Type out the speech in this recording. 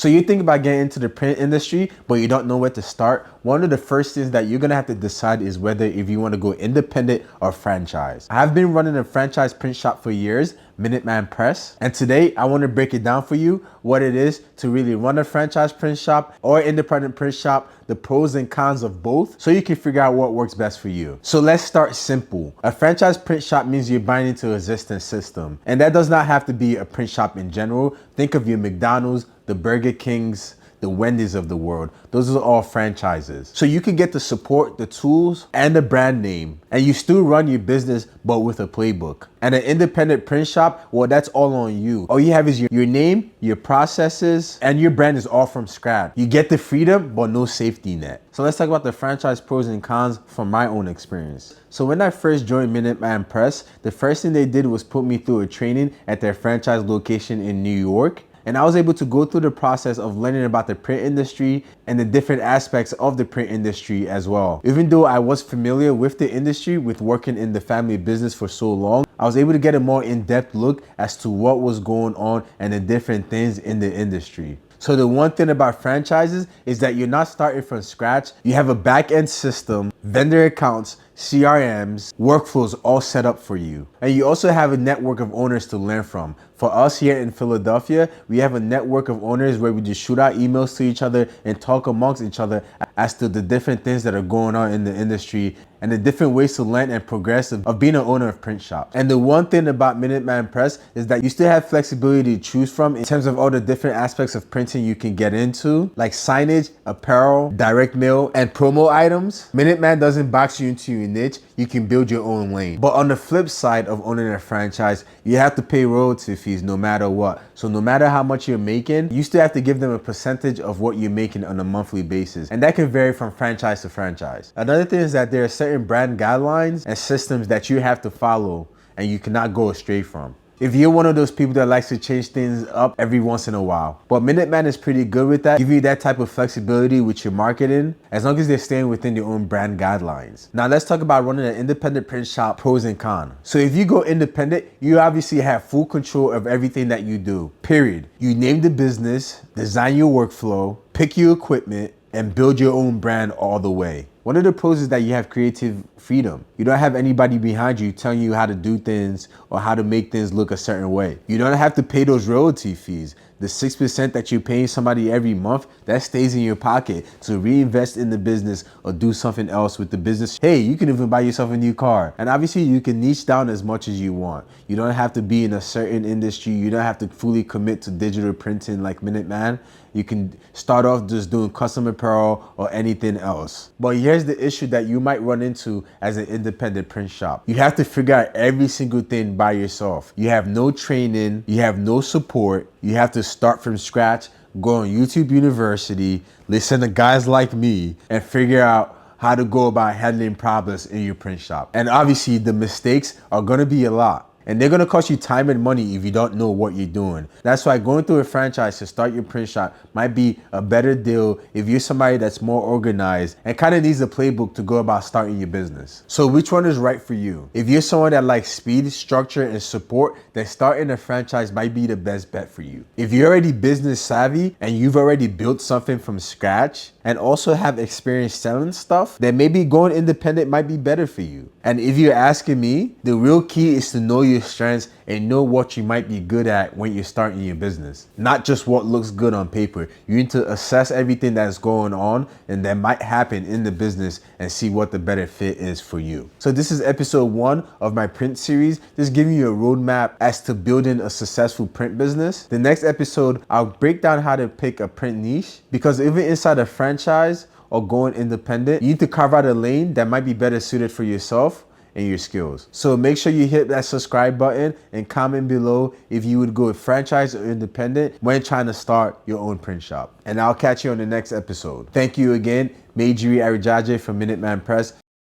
So you think about getting into the print industry, but you don't know where to start. One of the first things that you're gonna have to decide is whether if you wanna go independent or franchise. I've been running a franchise print shop for years, Minuteman Press. And today I wanna break it down for you, what it is to really run a franchise print shop or independent print shop, the pros and cons of both, so you can figure out what works best for you. So let's start simple. A franchise print shop means you're buying into an existing system. And that does not have to be a print shop in general. Think of your McDonald's, the Burger Kings, the Wendy's of the world. Those are all franchises. So you can get the support, the tools, and the brand name, and you still run your business, but with a playbook. And an independent print shop, well, that's all on you. All you have is your name, your processes, and your brand is all from scratch. You get the freedom, but no safety net. So let's talk about the franchise pros and cons from my own experience. So when I first joined Minuteman Press, the first thing they did was put me through a training at their franchise location in New York. And I was able to go through the process of learning about the print industry and the different aspects of the print industry as well. Even though I was familiar with the industry with working in the family business for so long, I was able to get a more in-depth look as to what was going on and the different things in the industry. So the one thing about franchises is that you're not starting from scratch. You have a back-end system, vendor accounts, CRMs, workflows all set up for you. And you also have a network of owners to learn from. For us here in Philadelphia, we have a network of owners where we just shoot out emails to each other and talk amongst each other as to the different things that are going on in the industry and the different ways to learn and progress of being an owner of print shops. And the one thing about Minuteman Press is that you still have flexibility to choose from in terms of all the different aspects of printing you can get into, like signage, apparel, direct mail, and promo items. Minuteman doesn't box you into your niche. You can build your own lane. But on the flip side of owning a franchise, you have to pay royalty fees no matter what. So no matter how much you're making, you still have to give them a percentage of what you're making on a monthly basis. And that can vary from franchise to franchise. Another thing is that there are certain brand guidelines and systems that you have to follow and you cannot go astray from. If you're one of those people that likes to change things up every once in a while. But Minuteman is pretty good with that, give you that type of flexibility with your marketing, as long as they're staying within their own brand guidelines. Now let's talk about running an independent print shop, pros and cons. So if you go independent, you obviously have full control of everything that you do, period. You name the business, design your workflow, pick your equipment, and build your own brand all the way. One of the pros is that you have creative freedom. You don't have anybody behind you telling you how to do things or how to make things look a certain way. You don't have to pay those royalty fees. The 6% that you're paying somebody every month, that stays in your pocket to reinvest in the business or do something else with the business. Hey, you can even buy yourself a new car. And obviously you can niche down as much as you want. You don't have to be in a certain industry. You don't have to fully commit to digital printing like Minuteman. You can start off just doing custom apparel or anything else. But here's the issue that you might run into as an independent print shop. You have to figure out every single thing by yourself. You have no training, you have no support. You have to start from scratch, go on YouTube University, listen to guys like me, and figure out how to go about handling problems in your print shop. And obviously the mistakes are gonna be a lot. And they're gonna cost you time and money if you don't know what you're doing. That's why going through a franchise to start your print shop might be a better deal if you're somebody that's more organized and kind of needs a playbook to go about starting your business. So which one is right for you? If you're someone that likes speed, structure, and support, then starting a franchise might be the best bet for you. If you're already business savvy and you've already built something from scratch and also have experience selling stuff, then maybe going independent might be better for you. And if you're asking me, the real key is to know your strengths and know what you might be good at when you're starting your business. Not just what looks good on paper. You need to assess everything that's going on and that might happen in the business and see what the better fit is for you. So this is episode 1 of my print series, just giving you a roadmap as to building a successful print business. The next episode, I'll break down how to pick a print niche, because even inside a franchise or going independent, you need to carve out a lane that might be better suited for yourself and your skills. So make sure you hit that subscribe button and comment below if you would go with franchise or independent when trying to start your own print shop. And I'll catch you on the next episode. Thank you again. Majiri Arijaje from Minuteman Press.